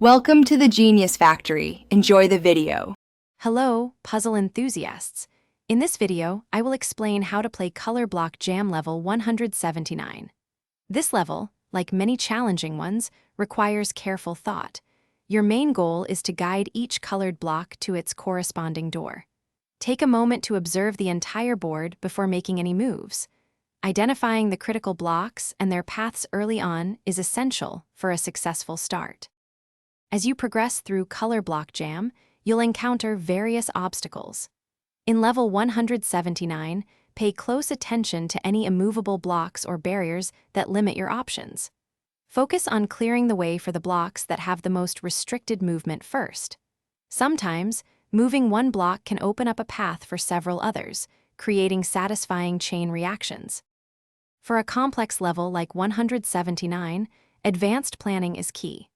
Welcome to the Genius Factory. Enjoy the video. Hello, puzzle enthusiasts. In this video, I will explain how to play Color Block Jam Level 179. This level, like many challenging ones, requires careful thought. Your main goal is to guide each colored block to its corresponding door. Take a moment to observe the entire board before making any moves. Identifying the critical blocks and their paths early on is essential for a successful start. As you progress through Color Block Jam, you'll encounter various obstacles. In level 179, pay close attention to any immovable blocks or barriers that limit your options. Focus on clearing the way for the blocks that have the most restricted movement first. Sometimes, moving one block can open up a path for several others, creating satisfying chain reactions. For a complex level like 179, advanced planning is key.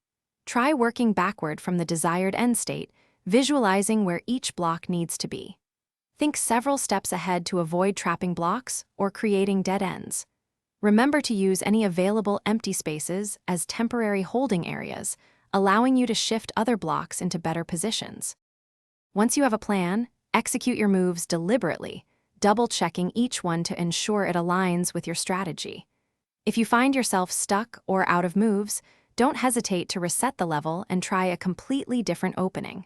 Try working backward from the desired end state, visualizing where each block needs to be. Think several steps ahead to avoid trapping blocks or creating dead ends. Remember to use any available empty spaces as temporary holding areas, allowing you to shift other blocks into better positions. Once you have a plan, execute your moves deliberately, double-checking each one to ensure it aligns with your strategy. If you find yourself stuck or out of moves, don't hesitate to reset the level and try a completely different opening.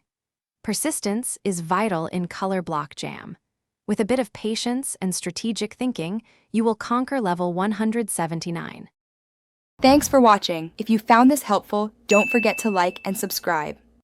Persistence is vital in Color Block Jam. With a bit of patience and strategic thinking, you will conquer level 179. Thanks for watching. If you found this helpful, don't forget to like and subscribe.